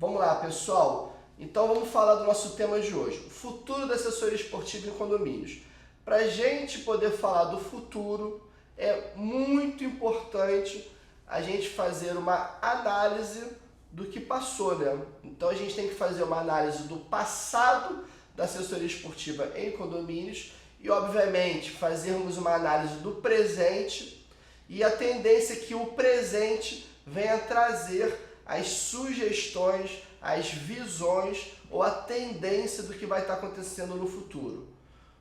Vamos lá, pessoal. Então vamos falar do nosso tema de hoje, o futuro da assessoria esportiva em condomínios. Para a gente poder falar do futuro, é muito importante a gente fazer uma análise do que passou, né? Então a gente tem que fazer uma análise do passado da assessoria esportiva em condomínios e, obviamente, fazermos uma análise do presente, e a tendência é que o presente venha trazer as sugestões, as visões ou a tendência do que vai estar acontecendo no futuro.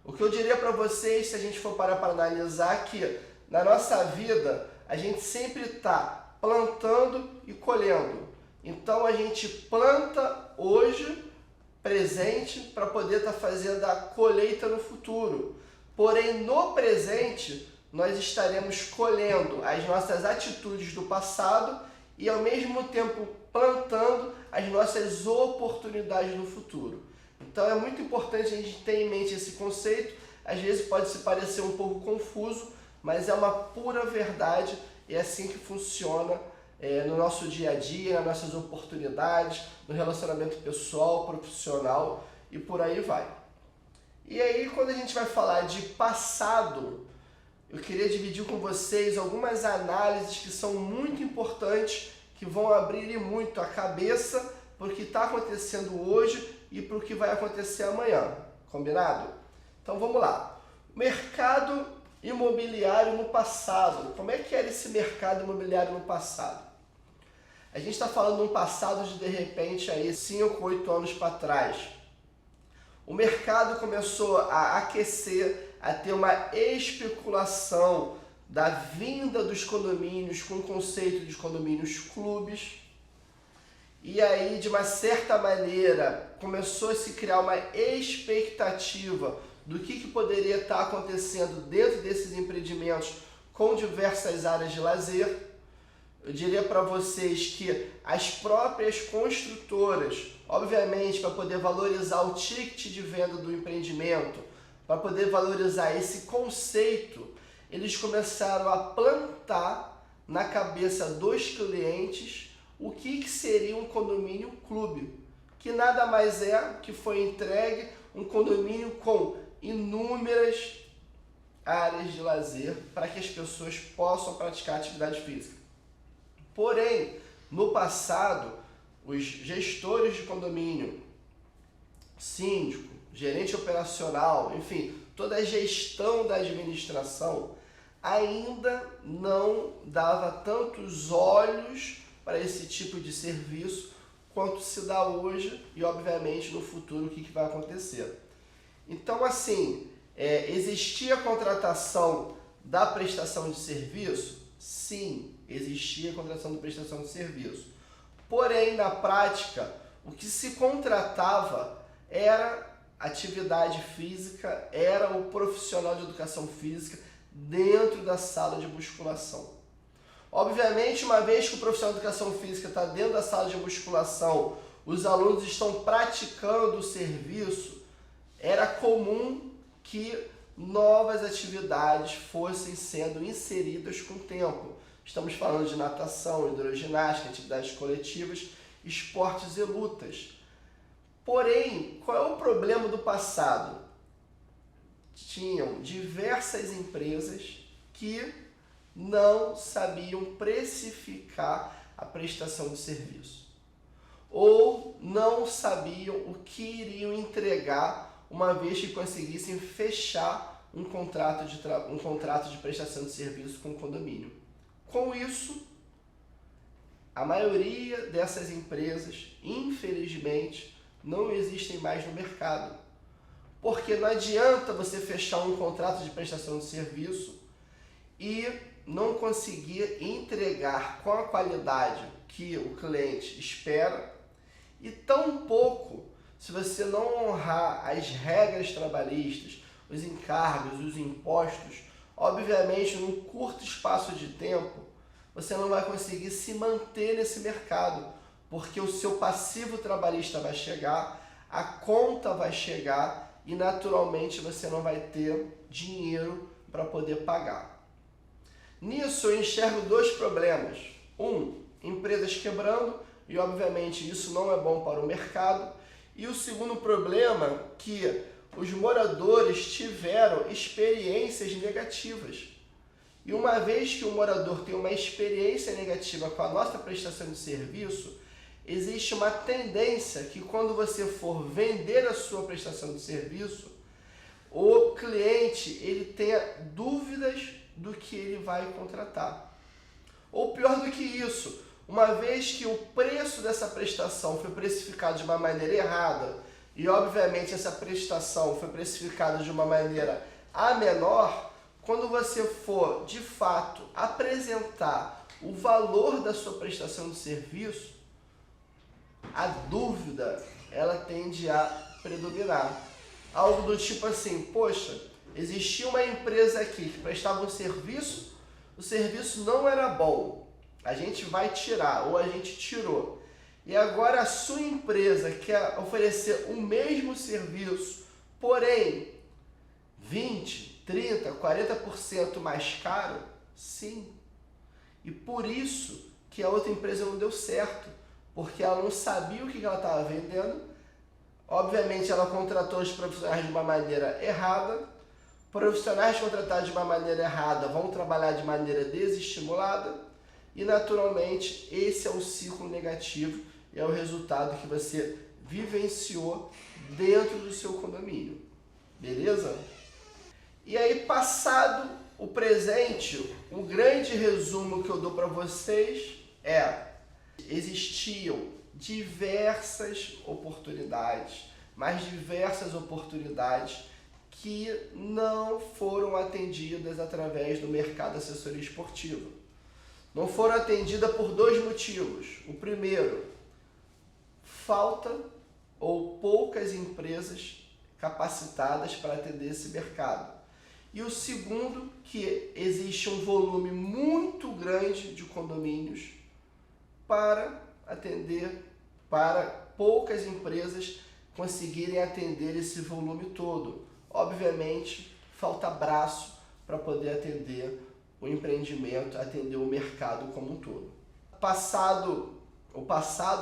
O que eu diria para vocês, se a gente for parar para analisar, que na nossa vida a gente sempre está plantando e colhendo. Então a gente planta hoje, presente, para poder estar fazendo a colheita no futuro. Porém, no presente, nós estaremos colhendo as nossas atitudes do passado e ao mesmo tempo plantando as nossas oportunidades no futuro. Então é muito importante a gente ter em mente esse conceito. Às vezes pode se parecer um pouco confuso, mas é uma pura verdade e é assim que funciona no nosso dia a dia, nas nossas oportunidades, no relacionamento pessoal, profissional e por aí vai. E aí, quando a gente vai falar de passado, eu queria dividir com vocês algumas análises que são muito importantes, que vão abrir muito a cabeça para o que está acontecendo hoje e para o que vai acontecer amanhã. Combinado? Então vamos lá. Mercado imobiliário no passado. Como é que era esse mercado imobiliário no passado? A gente está falando de um passado de repente, aí 5, 8 anos para trás. O mercado começou a aquecer, a ter uma especulação da vinda dos condomínios com o conceito de condomínios clubes. E aí, de uma certa maneira, começou a se criar uma expectativa do que poderia estar acontecendo dentro desses empreendimentos com diversas áreas de lazer. Eu diria para vocês que as próprias construtoras, obviamente, para poder valorizar o ticket de venda do empreendimento, para poder valorizar esse conceito, eles começaram a plantar na cabeça dos clientes o que seria um condomínio clube, que nada mais é que foi entregue um condomínio com inúmeras áreas de lazer para que as pessoas possam praticar atividade física. Porém, no passado, os gestores de condomínio, síndico, gerente operacional, enfim, toda a gestão da administração ainda não dava tantos olhos para esse tipo de serviço quanto se dá hoje e, obviamente, no futuro o que vai acontecer. Então, assim, existia a contratação da prestação de serviço? Sim, existia a contratação da prestação de serviço. Porém, na prática, o que se contratava era atividade física, era o profissional de educação física dentro da sala de musculação. Obviamente, uma vez que o profissional de educação física está dentro da sala de musculação, os alunos estão praticando o serviço, era comum que novas atividades fossem sendo inseridas com o tempo. Estamos falando de natação, hidroginástica, atividades coletivas, esportes e lutas. Porém, qual é o problema do passado? Tinham diversas empresas que não sabiam precificar a prestação de serviço, ou não sabiam o que iriam entregar uma vez que conseguissem fechar um contrato de prestação de serviço com o condomínio. Com isso, a maioria dessas empresas, infelizmente, não existem mais no mercado. Porque não adianta você fechar um contrato de prestação de serviço e não conseguir entregar com a qualidade que o cliente espera, e tampouco se você não honrar as regras trabalhistas, os encargos, os impostos, obviamente, num curto espaço de tempo, você não vai conseguir se manter nesse mercado, porque o seu passivo trabalhista vai chegar, a conta vai chegar e, naturalmente, você não vai ter dinheiro para poder pagar. Nisso, eu enxergo dois problemas. Um, empresas quebrando, e obviamente isso não é bom para o mercado. E o segundo problema, que os moradores tiveram experiências negativas. E uma vez que o morador tem uma experiência negativa com a nossa prestação de serviço, existe uma tendência que quando você for vender a sua prestação de serviço, o cliente ele tenha dúvidas do que ele vai contratar. Ou pior do que isso, uma vez que o preço dessa prestação foi precificado de uma maneira errada, e obviamente essa prestação foi precificada de uma maneira a menor, quando você for de fato apresentar o valor da sua prestação de serviço, a dúvida ela tende a predominar. Algo do tipo assim, poxa, existia uma empresa aqui que prestava um serviço, o serviço não era bom, a gente vai tirar ou a gente tirou. E agora a sua empresa quer oferecer o mesmo serviço, porém 20, 30, 40% mais caro? Sim. E por isso que a outra empresa não deu certo, porque ela não sabia o que ela estava vendendo. Obviamente ela contratou os profissionais de uma maneira errada. Profissionais contratados de uma maneira errada vão trabalhar de maneira desestimulada e naturalmente esse é o ciclo negativo e é o resultado que você vivenciou dentro do seu condomínio. Beleza? E aí, passado o presente, um grande resumo que eu dou para vocês é: existiam diversas oportunidades, mas diversas oportunidades que não foram atendidas através do mercado de assessoria esportiva. Não foram atendidas por dois motivos. O primeiro, falta ou poucas empresas capacitadas para atender esse mercado. E o segundo, que existe um volume muito grande de condomínios para atender, para poucas empresas conseguirem atender esse volume todo. Obviamente, falta braço para poder atender o empreendimento, atender o mercado como um todo. O passado,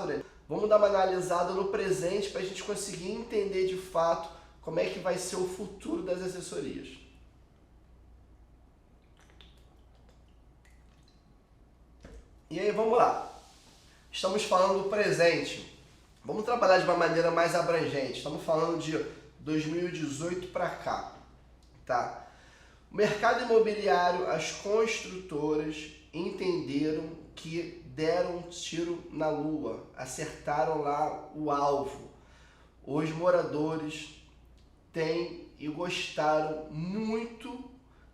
né? Vamos dar uma analisada no presente para a gente conseguir entender de fato como é que vai ser o futuro das assessorias. E aí, vamos lá. Estamos falando do presente. Vamos trabalhar de uma maneira mais abrangente. Estamos falando de 2018 para cá, tá? O mercado imobiliário, as construtoras entenderam que deram um tiro na lua, acertaram lá o alvo. Os moradores têm e gostaram muito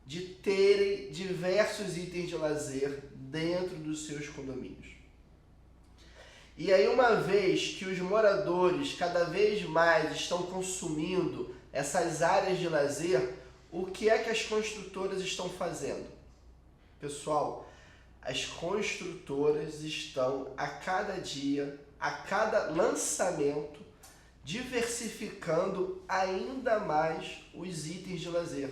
de terem diversos itens de lazer dentro dos seus condomínios. E aí, uma vez que os moradores cada vez mais estão consumindo essas áreas de lazer, o que é que as construtoras estão fazendo? Pessoal, as construtoras estão a cada dia, a cada lançamento, diversificando ainda mais os itens de lazer.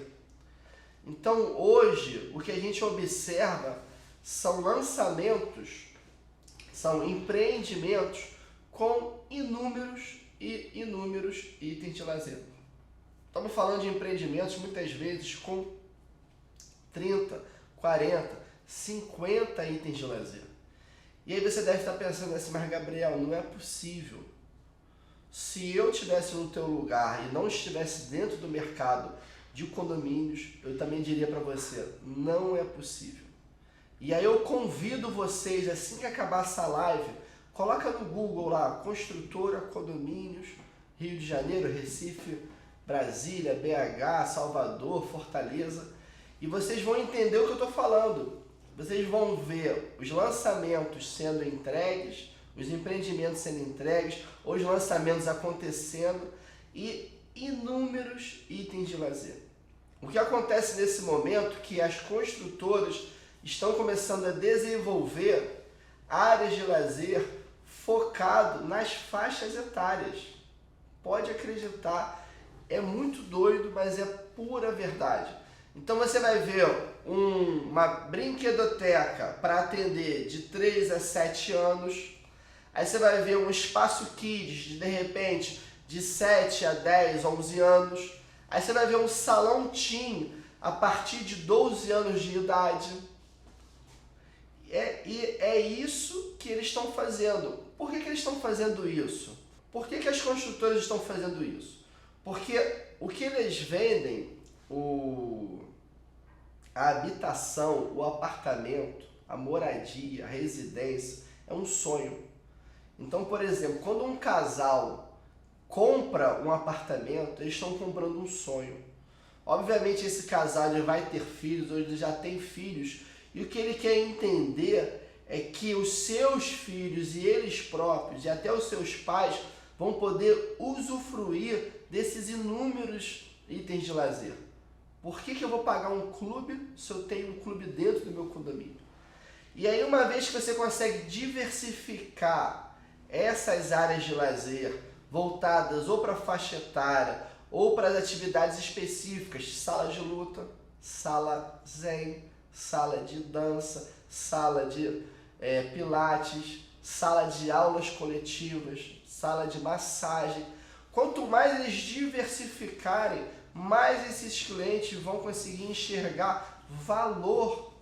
Então, hoje, o que a gente observa são lançamentos, são empreendimentos com inúmeros e inúmeros itens de lazer. Estamos falando de empreendimentos muitas vezes com 30, 40, 50 itens de lazer. E aí você deve estar pensando assim, mas Gabriel, não é possível. Se eu estivesse no teu lugar e não estivesse dentro do mercado de condomínios, eu também diria para você, não é possível. E aí eu convido vocês, assim que acabar essa live, coloca no Google lá, construtora, condomínios, Rio de Janeiro, Recife, Brasília, BH, Salvador, Fortaleza, e vocês vão entender o que eu estou falando. Vocês vão ver os lançamentos sendo entregues, os empreendimentos sendo entregues, os lançamentos acontecendo e inúmeros itens de lazer. O que acontece nesse momento é que as construtoras estão começando a desenvolver áreas de lazer focado nas faixas etárias. Pode acreditar, é muito doido, mas é pura verdade. Então você vai ver uma brinquedoteca para atender de 3 a 7 anos, Aí você vai ver um espaço kids, de repente, de 7 a 10, 11 anos. Aí você vai ver um salão teen a partir de 12 anos de idade. E é isso que eles estão fazendo. Por que eles estão fazendo isso? Por que as construtoras estão fazendo isso? Porque o que eles vendem, a habitação, o apartamento, a moradia, a residência, é um sonho. Então, por exemplo, quando um casal compra um apartamento, eles estão comprando um sonho. Obviamente esse casal ele vai ter filhos, ou ele já tem filhos, e o que ele quer entender é que os seus filhos e eles próprios, e até os seus pais, vão poder usufruir desses inúmeros itens de lazer. Por que eu vou pagar um clube se eu tenho um clube dentro do meu condomínio? E aí, uma vez que você consegue diversificar essas áreas de lazer voltadas ou para a faixa etária ou para as atividades específicas, sala de luta, sala zen, sala de dança, sala de pilates, sala de aulas coletivas, sala de massagem. Quanto mais eles diversificarem, mais esses clientes vão conseguir enxergar valor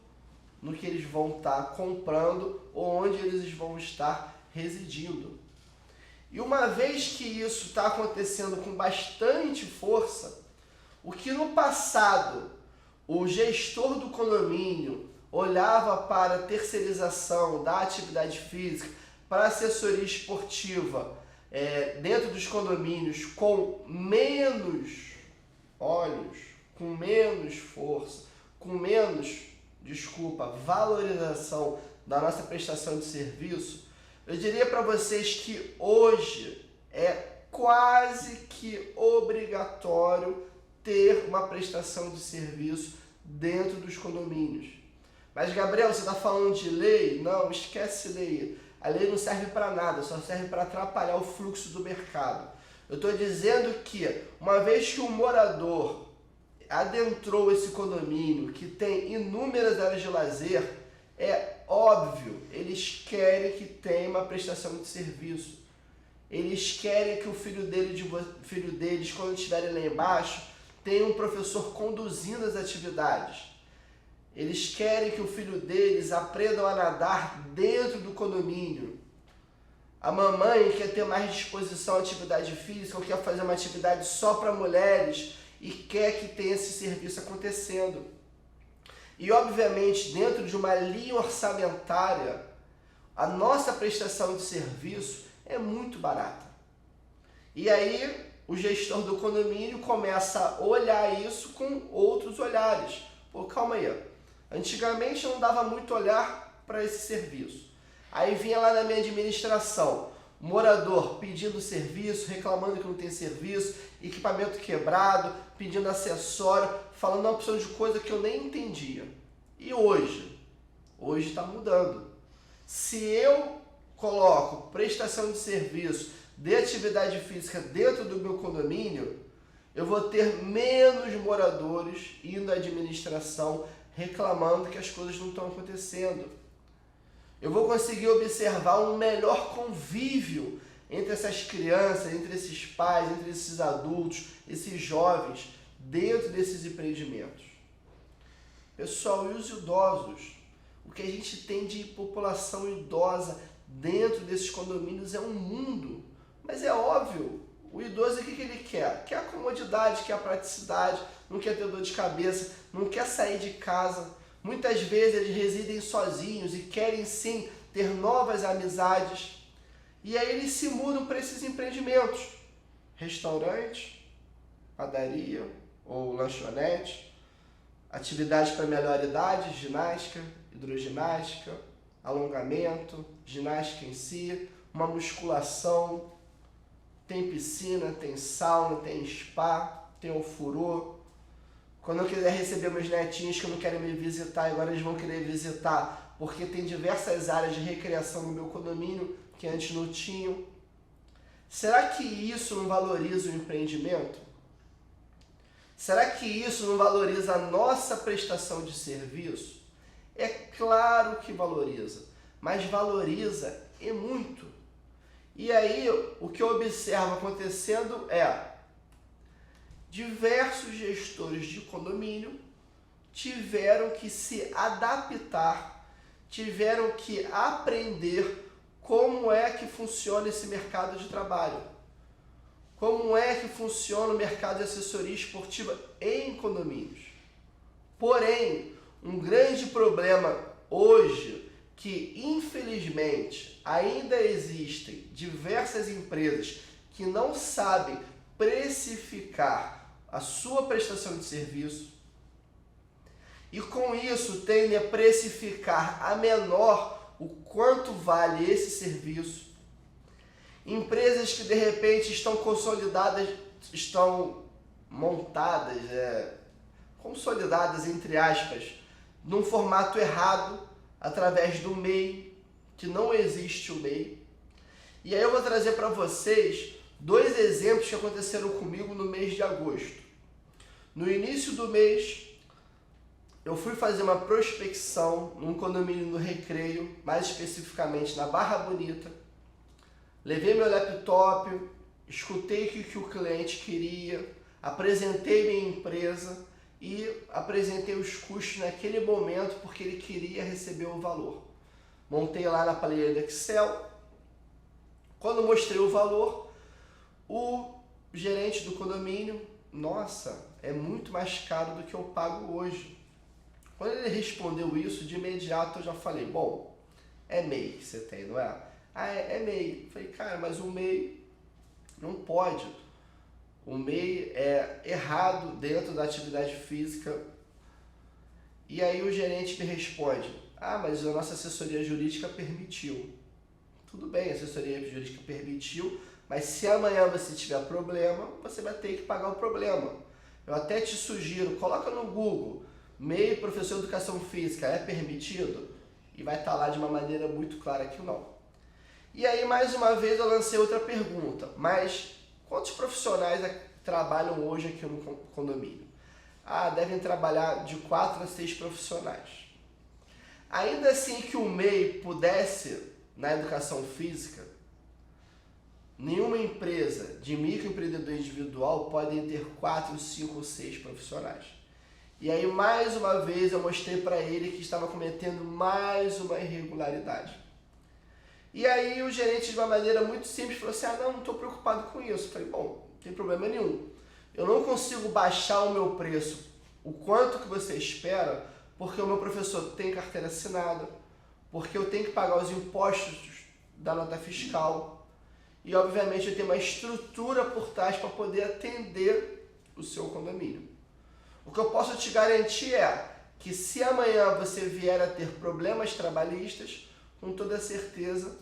no que eles vão estar comprando ou onde eles vão estar residindo. E uma vez que isso está acontecendo com bastante força, o que no passado o gestor do condomínio olhava para a terceirização da atividade física, para a assessoria esportiva dentro dos condomínios com menos olhos, com menos força, com menos, valorização da nossa prestação de serviço, eu diria para vocês que hoje é quase que obrigatório ter uma prestação de serviço dentro dos condomínios. Mas, Gabriel, você está falando de lei? Não, esquece lei. A lei não serve para nada, só serve para atrapalhar o fluxo do mercado. Eu estou dizendo que, uma vez que o morador adentrou esse condomínio, que tem inúmeras áreas de lazer, é óbvio, eles querem que tenha uma prestação de serviço. Eles querem que o filho deles, quando estiverem lá embaixo, tenha um professor conduzindo as atividades. Eles querem que o filho deles aprendam a nadar dentro do condomínio. A mamãe quer ter mais disposição à atividade física ou quer fazer uma atividade só para mulheres e quer que tenha esse serviço acontecendo. E, obviamente, dentro de uma linha orçamentária, a nossa prestação de serviço é muito barata. E aí, o gestor do condomínio começa a olhar isso com outros olhares. Pô, calma aí. Antigamente eu não dava muito olhar para esse serviço. Aí vinha lá na minha administração, morador pedindo serviço, reclamando que não tem serviço, equipamento quebrado, pedindo acessório, falando uma opção de coisa que eu nem entendia. E hoje? Hoje está mudando. Se eu coloco prestação de serviço de atividade física dentro do meu condomínio, eu vou ter menos moradores indo à administração reclamando que as coisas não estão acontecendo. Eu vou conseguir observar um melhor convívio entre essas crianças, entre esses pais, entre esses adultos, esses jovens, dentro desses empreendimentos. Pessoal, e os idosos? O que a gente tem de população idosa dentro desses condomínios é um mundo. Mas é óbvio, o idoso, o que ele quer? Quer a comodidade, quer a praticidade, não quer ter dor de cabeça, não quer sair de casa. Muitas vezes eles residem sozinhos e querem sim ter novas amizades. E aí eles se mudam para esses empreendimentos. Restaurante, padaria ou lanchonete, atividades para melhor idade, ginástica, hidroginástica, alongamento, ginástica em si, uma musculação, tem piscina, tem sauna, tem spa, tem ofurô. Quando eu quiser receber meus netinhos que não querem me visitar, agora eles vão querer visitar, porque tem diversas áreas de recreação no meu condomínio que antes não tinham. Será que isso não valoriza o empreendimento? Será que isso não valoriza a nossa prestação de serviço? É claro que valoriza, mas valoriza e muito. E aí, o que eu observo acontecendo é diversos gestores de condomínio tiveram que se adaptar, tiveram que aprender como é que funciona esse mercado de trabalho, como é que funciona o mercado de assessoria esportiva em condomínios. Porém, um grande problema hoje que, infelizmente, ainda existem diversas empresas que não sabem precificar a sua prestação de serviço e com isso tendem a precificar a menor o quanto vale esse serviço. Empresas que de repente estão consolidadas, estão montadas, consolidadas entre aspas, num formato errado, através do MEI, que não existe o MEI. E aí eu vou trazer para vocês 2 exemplos que aconteceram comigo no mês de agosto. No início do mês, eu fui fazer uma prospecção num condomínio no Recreio, mais especificamente na Barra Bonita. Levei meu laptop, escutei o que o cliente queria, apresentei minha empresa e apresentei os custos naquele momento porque ele queria receber o valor. Montei lá na planilha do Excel. Quando mostrei o valor, o gerente do condomínio, nossa, é muito mais caro do que eu pago hoje. Quando ele respondeu isso, de imediato eu já falei, bom, é MEI que você tem, não é? Ah, é MEI. Falei, cara, mas o MEI não pode. O MEI é errado dentro da atividade física. E aí o gerente me responde, ah, mas a nossa assessoria jurídica permitiu. Tudo bem, a assessoria jurídica permitiu, mas se amanhã você tiver problema, você vai ter que pagar o problema. Eu até te sugiro, coloca no Google, MEI professor de educação física é permitido? E vai estar lá de uma maneira muito clara que não. E aí, mais uma vez, eu lancei outra pergunta, mas quantos profissionais trabalham hoje aqui no condomínio? Ah, devem trabalhar de 4 a 6 profissionais. Ainda assim que o MEI pudesse, na educação física, nenhuma empresa de microempreendedor individual pode ter 4, 5 ou 6 profissionais. E aí, mais uma vez, eu mostrei para ele que estava cometendo mais uma irregularidade. E aí, o gerente, de uma maneira muito simples, falou assim, ah, não estou preocupado com isso. Eu falei, bom, não tem problema nenhum. Eu não consigo baixar o meu preço o quanto que você espera, porque o meu professor tem carteira assinada, porque eu tenho que pagar os impostos da nota fiscal, e obviamente eu tenho uma estrutura por trás para poder atender o seu condomínio. O que eu posso te garantir é que se amanhã você vier a ter problemas trabalhistas, com toda certeza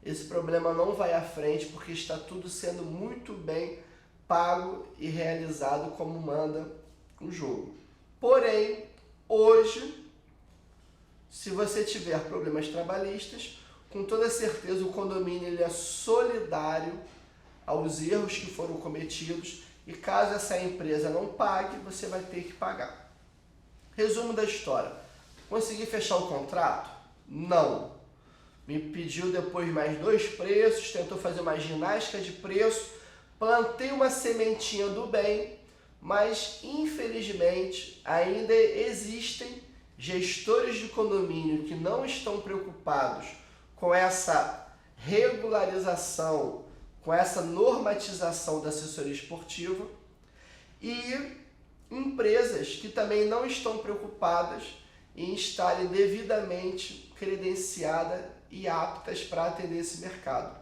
esse problema não vai à frente, porque está tudo sendo muito bem pago e realizado como manda o jogo. Porém, hoje, se você tiver problemas trabalhistas, com toda certeza o condomínio ele é solidário aos erros que foram cometidos e caso essa empresa não pague, você vai ter que pagar. Resumo da história. Consegui fechar o contrato? Não. Me pediu depois mais 2 preços, tentou fazer uma ginástica de preço, plantei uma sementinha do bem, mas infelizmente ainda existem gestores de condomínio que não estão preocupados com essa regularização, com essa normatização da assessoria esportiva e empresas que também não estão preocupadas em estarem devidamente credenciadas e aptas para atender esse mercado.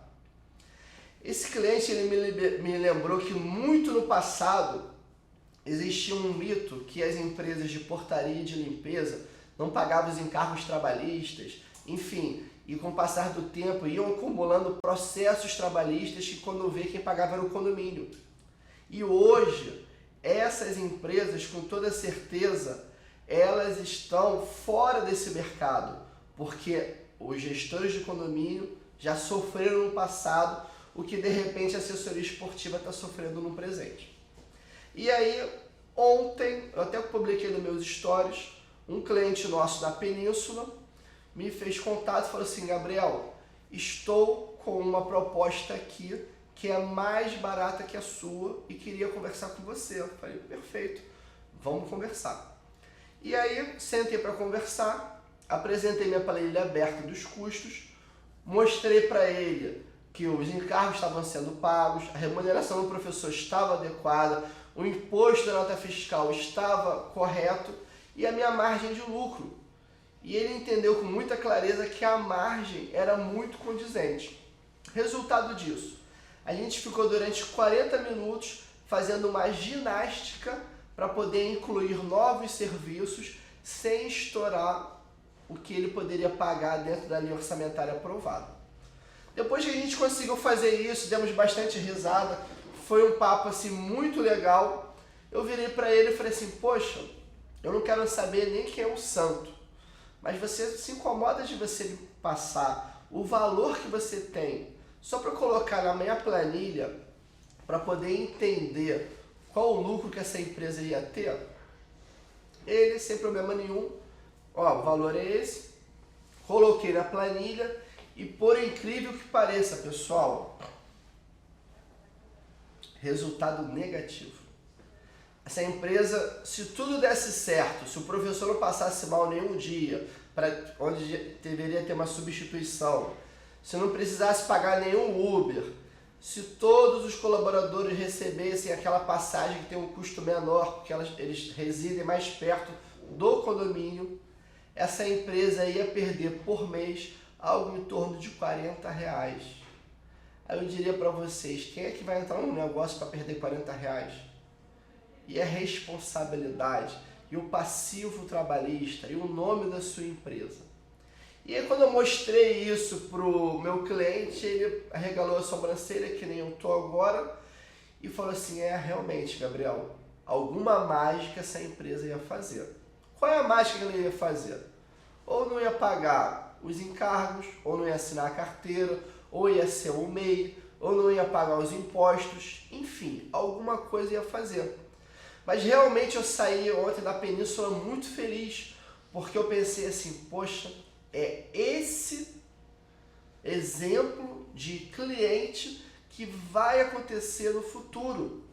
Esse cliente ele me lembrou que muito no passado existia um mito que as empresas de portaria e de limpeza não pagavam os encargos trabalhistas, enfim, e com o passar do tempo iam acumulando processos trabalhistas que quando vê quem pagava era o condomínio. E hoje, essas empresas, com toda certeza, elas estão fora desse mercado, porque os gestores de condomínio já sofreram no passado o que de repente a assessoria esportiva está sofrendo no presente. E aí, ontem, eu até publiquei nos meus stories, um cliente nosso da Península me fez contato e falou assim, Gabriel, estou com uma proposta aqui que é mais barata que a sua e queria conversar com você. Eu falei, perfeito, vamos conversar. E aí, sentei para conversar, apresentei minha planilha aberta dos custos, mostrei para ele que os encargos estavam sendo pagos, a remuneração do professor estava adequada, o imposto da nota fiscal estava correto e a minha margem de lucro. E ele entendeu com muita clareza que a margem era muito condizente. Resultado disso, a gente ficou durante 40 minutos fazendo uma ginástica para poder incluir novos serviços sem estourar o que ele poderia pagar dentro da linha orçamentária aprovada. Depois que a gente conseguiu fazer isso, demos bastante risada, foi um papo assim muito legal. Eu virei para ele e falei assim, poxa, eu não quero saber nem quem é o santo, mas você se incomoda de você me passar o valor que você tem só para colocar na minha planilha para poder entender qual o lucro que essa empresa ia ter? Ele, sem problema nenhum, ó, o valor é esse, coloquei na planilha e, por incrível que pareça, pessoal, resultado negativo. Essa empresa, se tudo desse certo, se o professor não passasse mal nenhum dia, onde deveria ter uma substituição, se não precisasse pagar nenhum Uber, se todos os colaboradores recebessem aquela passagem que tem um custo menor, porque eles residem mais perto do condomínio, essa empresa ia perder por mês algo em torno de R$40. Aí eu diria para vocês, quem é que vai entrar num negócio para perder R$40? E a responsabilidade, e o passivo trabalhista, e o nome da sua empresa. E aí quando eu mostrei isso pro meu cliente, ele arregalou a sobrancelha, que nem eu tô agora, e falou assim, realmente, Gabriel, alguma mágica essa empresa ia fazer. Qual é a mágica que ela ia fazer? Ou não ia pagar os encargos, ou não ia assinar a carteira, ou ia ser o MEI, ou não ia pagar os impostos, enfim, alguma coisa ia fazer. Mas realmente eu saí ontem da Península muito feliz, porque eu pensei assim, poxa, é esse exemplo de cliente que vai acontecer no futuro.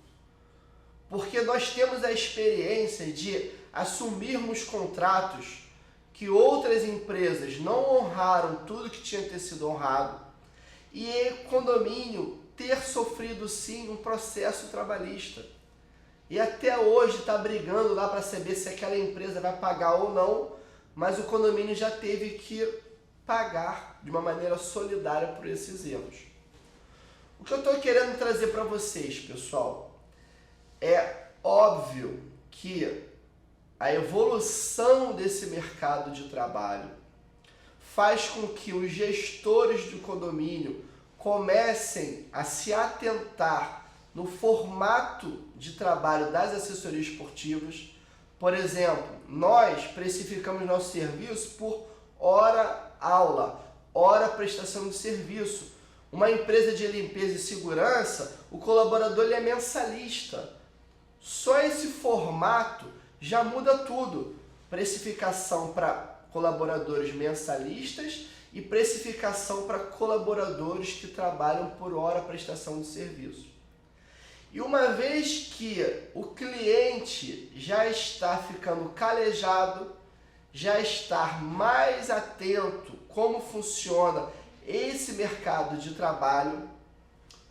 Porque nós temos a experiência de assumirmos contratos que outras empresas não honraram tudo que tinha que ter sido honrado e condomínio ter sofrido sim um processo trabalhista. E até hoje está brigando lá para saber se aquela empresa vai pagar ou não, mas o condomínio já teve que pagar de uma maneira solidária por esses erros. O que eu estou querendo trazer para vocês, pessoal, é óbvio que a evolução desse mercado de trabalho faz com que os gestores do condomínio comecem a se atentar no formato de trabalho das assessorias esportivas. Por exemplo, nós precificamos nosso serviço por hora aula, hora prestação de serviço. Uma empresa de limpeza e segurança, o colaborador ele é mensalista. Só esse formato já muda tudo. Precificação para colaboradores mensalistas e precificação para colaboradores que trabalham por hora prestação de serviço. E uma vez que o cliente já está ficando calejado, já está mais atento como funciona esse mercado de trabalho,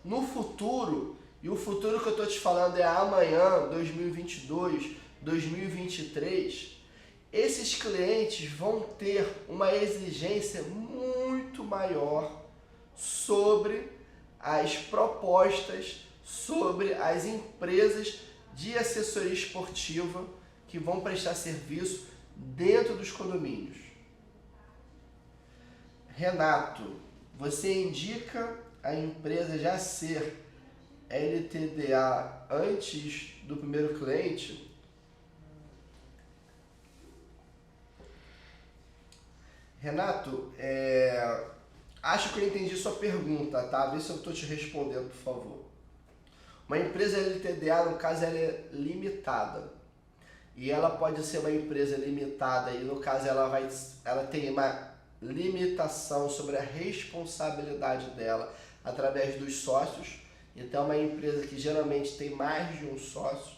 no futuro, e o futuro que eu estou te falando é amanhã, 2022, 2023, esses clientes vão ter uma exigência muito maior sobre as propostas, sobre as empresas de assessoria esportiva que vão prestar serviço dentro dos condomínios. Renato, você indica a empresa já ser LTDA antes do primeiro cliente? Renato, acho que eu entendi sua pergunta, tá? Vê se eu estou te respondendo, por favor. Uma empresa LTDA, no caso, ela é limitada. E ela pode ser uma empresa limitada e, no caso, ela tem uma limitação sobre a responsabilidade dela através dos sócios. Então, é uma empresa que geralmente tem mais de um sócio.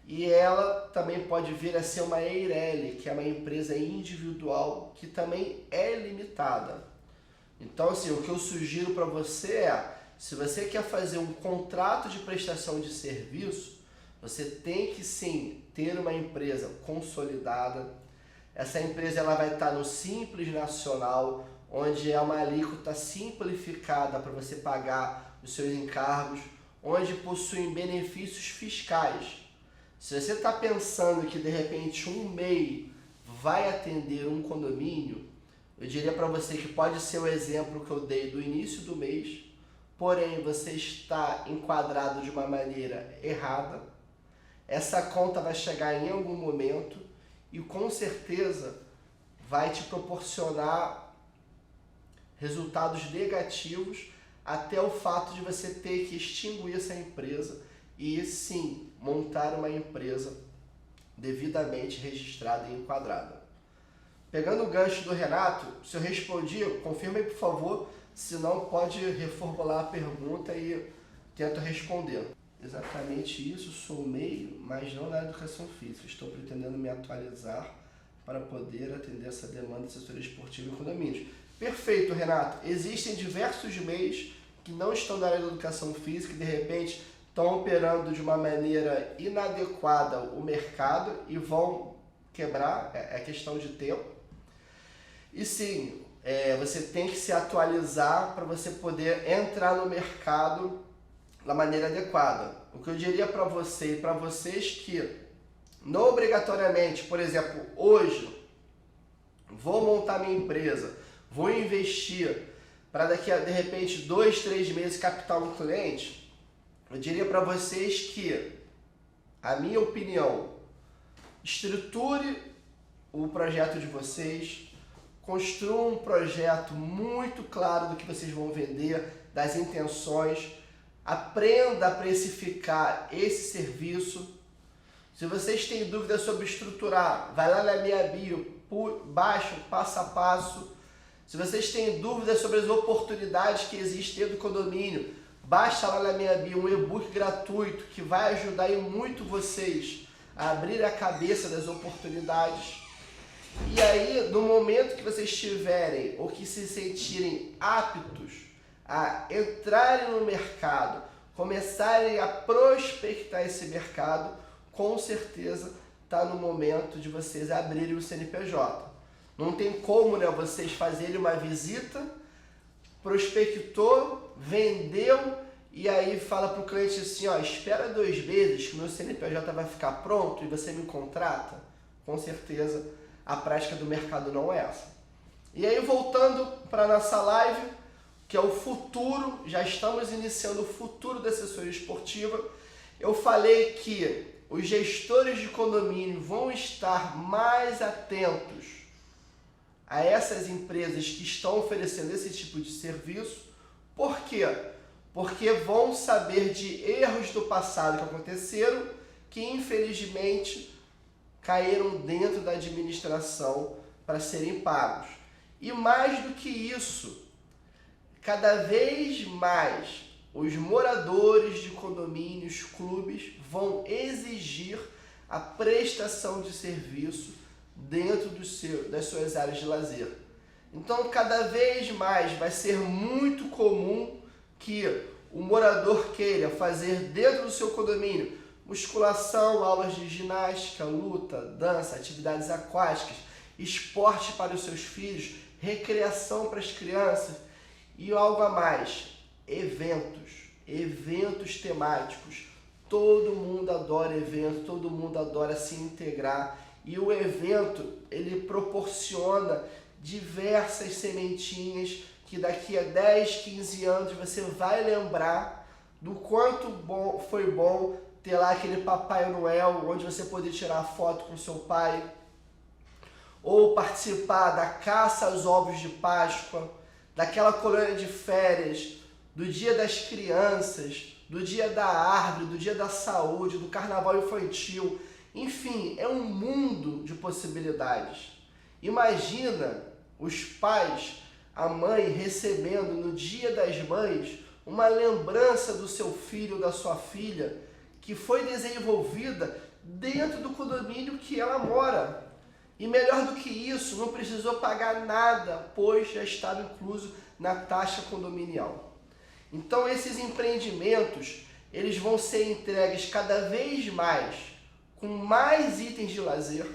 E ela também pode vir a ser uma EIRELI, que é uma empresa individual que também é limitada. Então, assim, o que eu sugiro para você é, se você quer fazer um contrato de prestação de serviço, você tem que sim ter uma empresa consolidada. Essa empresa ela vai estar no Simples Nacional, onde é uma alíquota simplificada para você pagar os seus encargos, onde possuem benefícios fiscais. Se você está pensando que de repente um MEI vai atender um condomínio, eu diria para você que pode ser o exemplo que eu dei do início do mês, porém você está enquadrado de uma maneira errada. Essa conta vai chegar em algum momento e com certeza vai te proporcionar resultados negativos, até o fato de você ter que extinguir essa empresa e sim montar uma empresa devidamente registrada e enquadrada. Pegando o gancho do Renato, se eu respondi, confirma aí por favor, senão pode reformular a pergunta e tento responder. Exatamente isso, sou meio, mas não na educação física. Estou pretendendo me atualizar para poder atender essa demanda de assessoria esportiva em condomínios. Perfeito, Renato. Existem diversos meios que não estão na área da educação física e de repente estão operando de uma maneira inadequada o mercado e vão quebrar, é questão de tempo. E sim, você tem que se atualizar para você poder entrar no mercado da maneira adequada. O que eu diria para você e para vocês que não obrigatoriamente, por exemplo, hoje vou montar minha empresa, vou investir para daqui a de repente 2, 3 meses captar um cliente, eu diria para vocês que, a minha opinião, estruture o projeto de vocês, construam um projeto muito claro do que vocês vão vender, das intenções, aprenda a precificar esse serviço. Se vocês têm dúvidas sobre estruturar, vai lá na minha bio, baixa o passo a passo. Se vocês têm dúvidas sobre as oportunidades que existem dentro do condomínio, baixa lá na minha bio um e-book gratuito que vai ajudar muito vocês a abrir a cabeça das oportunidades. E aí, no momento que vocês tiverem ou que se sentirem aptos a entrarem no mercado, começarem a prospectar esse mercado, com certeza está no momento de vocês abrirem o CNPJ. Não tem como, né, vocês fazerem uma visita, prospectou, vendeu e aí fala para o cliente assim, ó, espera 2 meses que o meu CNPJ vai ficar pronto e você me contrata. Com certeza a prática do mercado não é essa. E aí, voltando para a nossa live, que é o futuro, já estamos iniciando o futuro da assessoria esportiva. Eu falei que os gestores de condomínio vão estar mais atentos a essas empresas que estão oferecendo esse tipo de serviço. Por quê? Porque vão saber de erros do passado que aconteceram, que infelizmente caíram dentro da administração para serem pagos. E mais do que isso, cada vez mais os moradores de condomínios, clubes, vão exigir a prestação de serviço dentro das suas áreas de lazer. Então, cada vez mais vai ser muito comum que o morador queira fazer dentro do seu condomínio musculação, aulas de ginástica, luta, dança, atividades aquáticas, esporte para os seus filhos, recreação para as crianças e algo a mais, eventos temáticos. Todo mundo adora evento, todo mundo adora se integrar e o evento ele proporciona diversas sementinhas que daqui a 10, 15 anos você vai lembrar do quanto foi bom ter lá aquele Papai Noel onde você poder tirar foto com seu pai, ou participar da caça aos ovos de Páscoa, daquela colônia de férias, do Dia das Crianças, do Dia da Árvore, do Dia da Saúde, do Carnaval Infantil. Enfim, é um mundo de possibilidades. Imagina os pais, a mãe recebendo no Dia das Mães uma lembrança do seu filho ou da sua filha que foi desenvolvida dentro do condomínio que ela mora. E melhor do que isso, não precisou pagar nada, pois já estava incluso na taxa condominial. Então esses empreendimentos, eles vão ser entregues cada vez mais, com mais itens de lazer.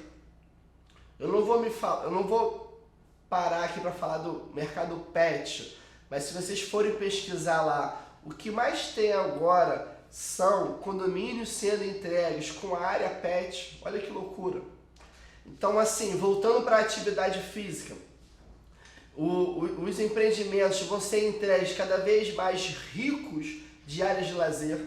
Eu não vou parar aqui para falar do mercado pet, mas se vocês forem pesquisar lá, o que mais tem agora são condomínios sendo entregues com a área pet. Olha que loucura! Então, assim, voltando para a atividade física, os empreendimentos vão ser entregues cada vez mais ricos de áreas de lazer.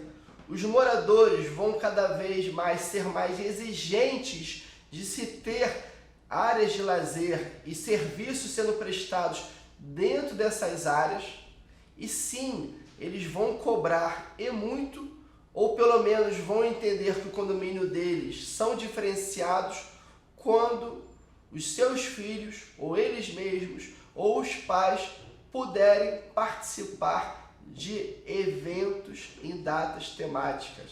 Os moradores vão cada vez mais ser mais exigentes de se ter áreas de lazer e serviços sendo prestados dentro dessas áreas. E sim, eles vão cobrar e muito, ou pelo menos vão entender que o condomínio deles são diferenciados quando os seus filhos, ou eles mesmos, ou os pais puderem participar de eventos em datas temáticas.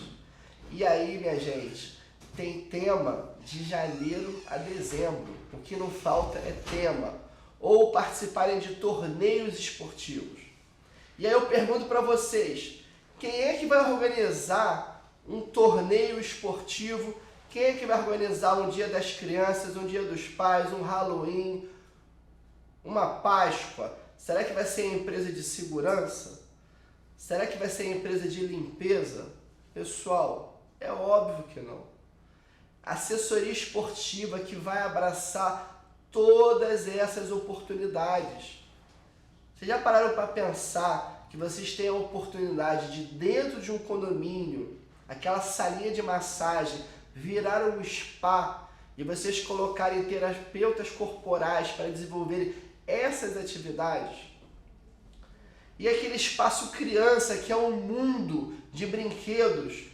E aí, minha gente, tem tema de janeiro a dezembro. O que não falta é tema. Ou participarem de torneios esportivos. E aí eu pergunto para vocês, quem é que vai organizar um torneio esportivo? Quem é que vai organizar um Dia das Crianças, um Dia dos Pais, um Halloween, uma Páscoa? Será que vai ser a empresa de segurança? Será que vai ser a empresa de limpeza? Pessoal, é óbvio que não. Assessoria esportiva que vai abraçar todas essas oportunidades. Vocês já pararam para pensar que vocês têm a oportunidade de, dentro de um condomínio, aquela salinha de massagem, virar um spa e vocês colocarem terapeutas corporais para desenvolverem essas atividades? E aquele espaço criança, que é um mundo de brinquedos,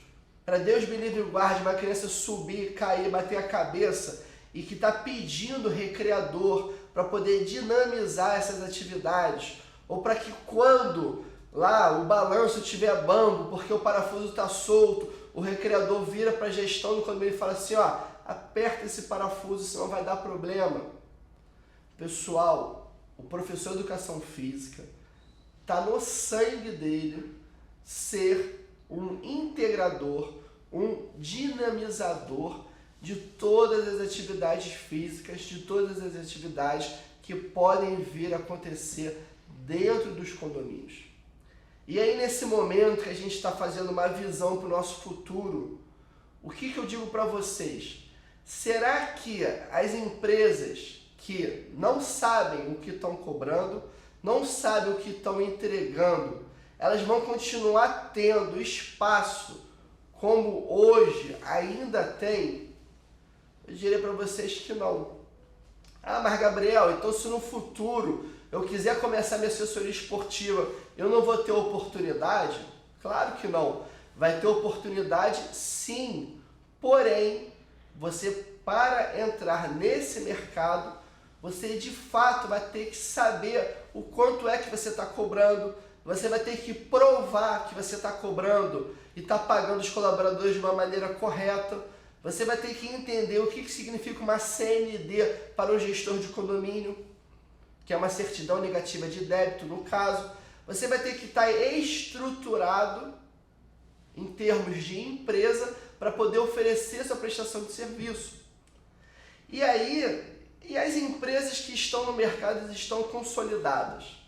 para Deus me livre e guarde uma criança subir, cair, bater a cabeça, e que está pedindo recreador para poder dinamizar essas atividades, ou para que quando lá o balanço estiver bambo, porque o parafuso está solto, o recreador vira para a gestão do condomínio e fala assim, ó, aperta esse parafuso, senão vai dar problema. Pessoal, o professor de educação física está no sangue dele ser um integrador, um dinamizador de todas as atividades físicas, de todas as atividades que podem vir a acontecer dentro dos condomínios. E aí, nesse momento que a gente está fazendo uma visão para o nosso futuro, o que eu digo para vocês? Será que as empresas que não sabem o que estão cobrando, não sabem o que estão entregando, elas vão continuar tendo espaço como hoje ainda tem? Eu diria para vocês que não. Ah, mas Gabriel, então se no futuro eu quiser começar minha assessoria esportiva, eu não vou ter oportunidade? Claro que não. Vai ter oportunidade sim. Porém, você, para entrar nesse mercado, você de fato vai ter que saber o quanto é que você está cobrando. Você vai ter que provar que você está cobrando e está pagando os colaboradores de uma maneira correta. Você vai ter que entender o que significa uma CND para um gestor de condomínio, que é uma certidão negativa de débito, no caso. Você vai ter que estar estruturado em termos de empresa para poder oferecer sua prestação de serviço. E aí, as empresas que estão no mercado estão consolidadas.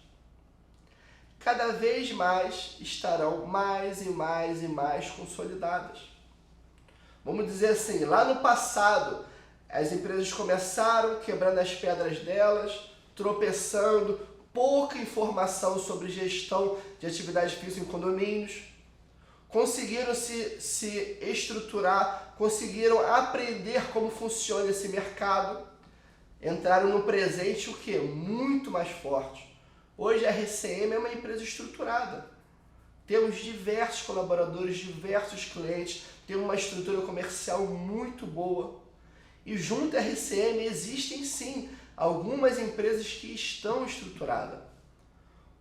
Cada vez mais estarão mais e mais e mais consolidadas. Vamos dizer assim, lá no passado, as empresas começaram quebrando as pedras delas, tropeçando, pouca informação sobre gestão de atividade física em condomínios, conseguiram se estruturar, conseguiram aprender como funciona esse mercado, entraram no presente o quê? Muito mais forte. Hoje a RCM é uma empresa estruturada. Temos diversos colaboradores, diversos clientes, temos uma estrutura comercial muito boa. E junto à RCM existem sim algumas empresas que estão estruturadas.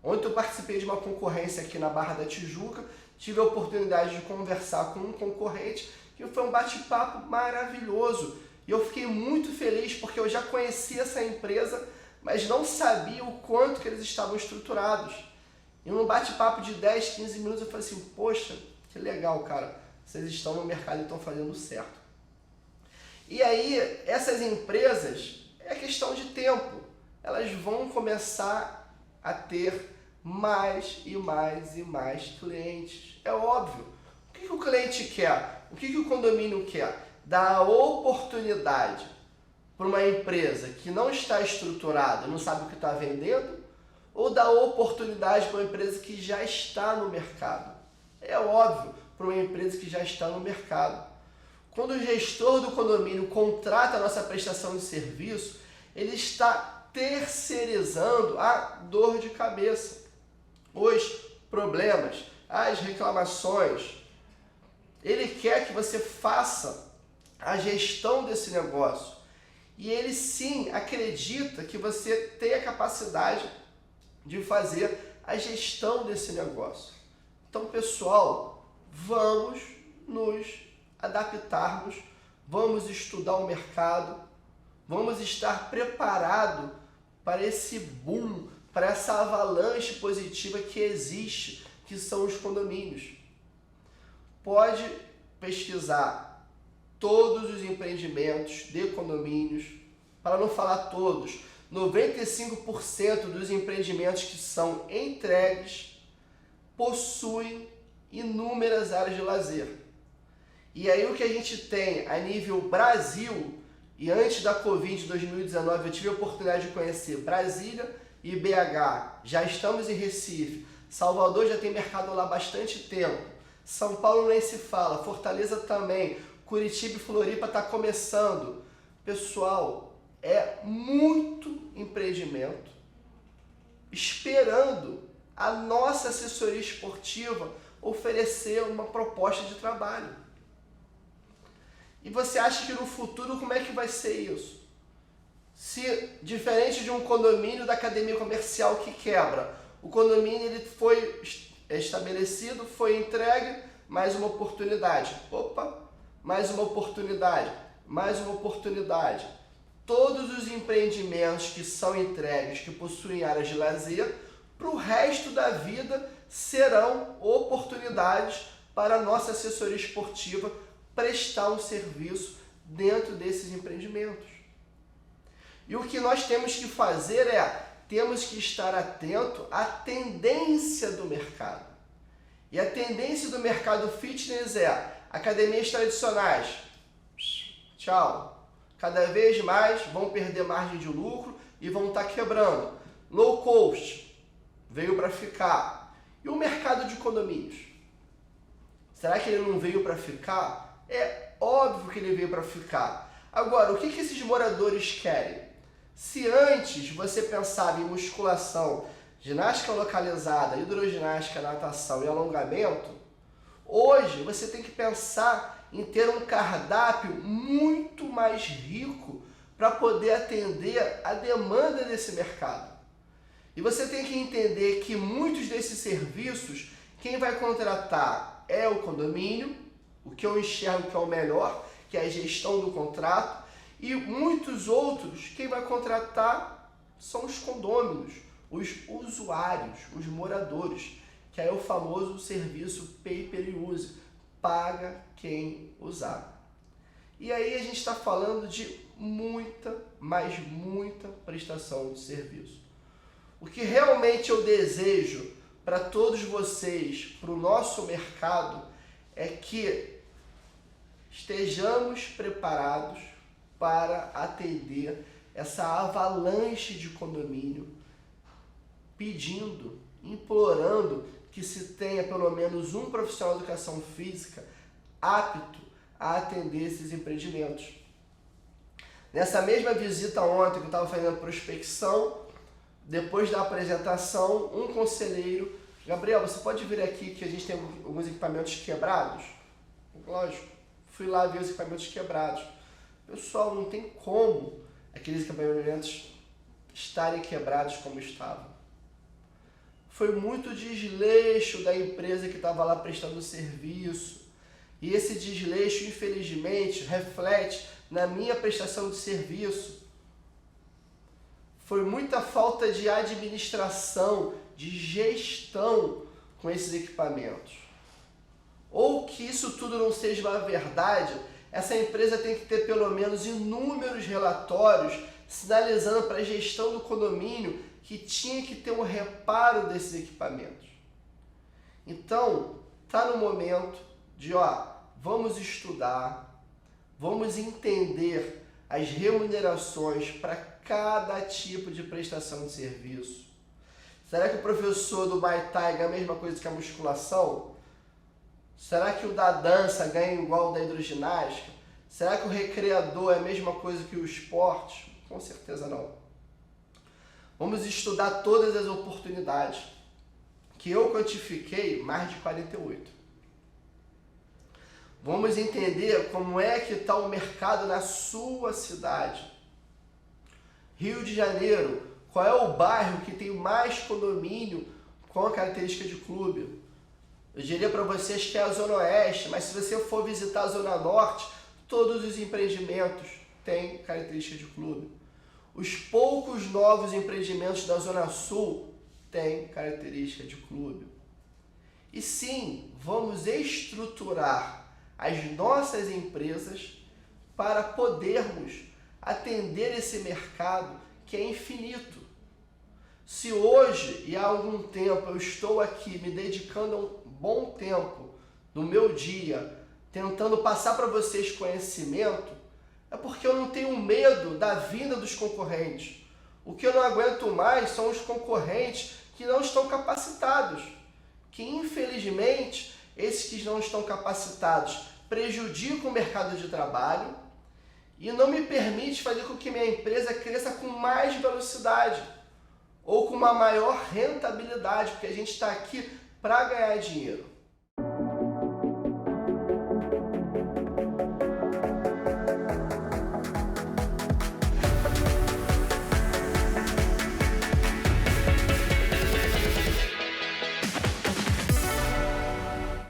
Ontem eu participei de uma concorrência aqui na Barra da Tijuca, tive a oportunidade de conversar com um concorrente, que foi um bate-papo maravilhoso. E eu fiquei muito feliz porque eu já conhecia essa empresa, mas não sabia o quanto que eles estavam estruturados. E num bate-papo de 10, 15 minutos eu falei assim, poxa, que legal, cara, vocês estão no mercado e estão fazendo certo. E aí, essas empresas, é questão de tempo, elas vão começar a ter mais e mais e mais clientes. É óbvio. O que o cliente quer? O que o condomínio quer? Dar a oportunidade para uma empresa que não está estruturada, não sabe o que está vendendo, ou dar oportunidade para uma empresa que já está no mercado? É óbvio, para uma empresa que já está no mercado. Quando o gestor do condomínio contrata a nossa prestação de serviço, ele está terceirizando a dor de cabeça, os problemas, as reclamações. Ele quer que você faça a gestão desse negócio. E ele sim acredita que você tem a capacidade de fazer a gestão desse negócio. Então, pessoal, vamos nos adaptarmos, vamos estudar o mercado, vamos estar preparados para esse boom, para essa avalanche positiva que existe, que são os condomínios. Pode pesquisar todos os empreendimentos de condomínios, para não falar todos, 95% dos empreendimentos que são entregues possuem inúmeras áreas de lazer. E aí o que a gente tem a nível Brasil, e antes da Covid de 2019 eu tive a oportunidade de conhecer Brasília e BH, já estamos em Recife, Salvador já tem mercado lá há bastante tempo, São Paulo nem se fala, Fortaleza também, Curitiba e Floripa está começando. Pessoal, é muito empreendimento esperando a nossa assessoria esportiva oferecer uma proposta de trabalho. E você acha que no futuro como é que vai ser isso? Se, diferente de um condomínio da academia comercial que quebra, o condomínio ele foi estabelecido, foi entregue, mais uma oportunidade. Opa, mais uma oportunidade, mais uma oportunidade. Todos os empreendimentos que são entregues, que possuem áreas de lazer, para o resto da vida serão oportunidades para a nossa assessoria esportiva prestar um serviço dentro desses empreendimentos. E o que nós temos que fazer temos que estar atento à tendência do mercado. E a tendência do mercado fitness academias tradicionais, tchau, cada vez mais vão perder margem de lucro e vão estar quebrando. Low cost veio para ficar. E o mercado de condomínios? Será que ele não veio para ficar? É óbvio que ele veio para ficar. Agora, o que esses moradores querem? Se antes você pensava em musculação, ginástica localizada, hidroginástica, natação e alongamento, hoje você tem que pensar em ter um cardápio muito mais rico para poder atender a demanda desse mercado. E você tem que entender que muitos desses serviços, quem vai contratar é o condomínio, o que eu enxergo que é o melhor, que é a gestão do contrato, e muitos outros, quem vai contratar são os condôminos, os usuários, os moradores, que é o famoso serviço pay per use, paga quem usar. E aí a gente está falando de muita, mas muita prestação de serviço. O que realmente eu desejo para todos vocês, para o nosso mercado, é que estejamos preparados para atender essa avalanche de condomínio, pedindo, implorando que se tenha pelo menos um profissional de educação física apto a atender esses empreendimentos. Nessa mesma visita ontem que eu estava fazendo a prospecção, depois da apresentação, um conselheiro, Gabriel, você pode vir aqui que a gente tem alguns equipamentos quebrados? Lógico, fui lá ver os equipamentos quebrados. Pessoal, não tem como aqueles equipamentos estarem quebrados como estavam. Foi muito desleixo da empresa que estava lá prestando serviço. E esse desleixo, infelizmente, reflete na minha prestação de serviço. Foi muita falta de administração, de gestão com esses equipamentos. Ou que isso tudo não seja uma verdade, essa empresa tem que ter pelo menos inúmeros relatórios sinalizando para a gestão do condomínio que tinha que ter um reparo desses equipamentos. Então, está no momento de, vamos estudar, vamos entender as remunerações para cada tipo de prestação de serviço. Será que o professor do Muay Thai ganha a mesma coisa que a musculação? Será que o da dança ganha igual o da hidroginástica? Será que o recreador é a mesma coisa que o esporte? Com certeza não. Vamos estudar todas as oportunidades, que eu quantifiquei mais de 48. Vamos entender como é que está o mercado na sua cidade. Rio de Janeiro, qual é o bairro que tem mais condomínio com a característica de clube? Eu diria para vocês que é a Zona Oeste, mas se você for visitar a Zona Norte, todos os empreendimentos têm característica de clube. Os poucos novos empreendimentos da Zona Sul têm característica de clube. E sim, vamos estruturar as nossas empresas para podermos atender esse mercado que é infinito. Se hoje e há algum tempo eu estou aqui me dedicando um bom tempo do meu dia tentando passar para vocês conhecimento, é porque eu não tenho medo da vinda dos concorrentes. O que eu não aguento mais são os concorrentes que não estão capacitados, que infelizmente esses que não estão capacitados prejudicam o mercado de trabalho e não me permite fazer com que minha empresa cresça com mais velocidade ou com uma maior rentabilidade, porque a gente está aqui para ganhar dinheiro.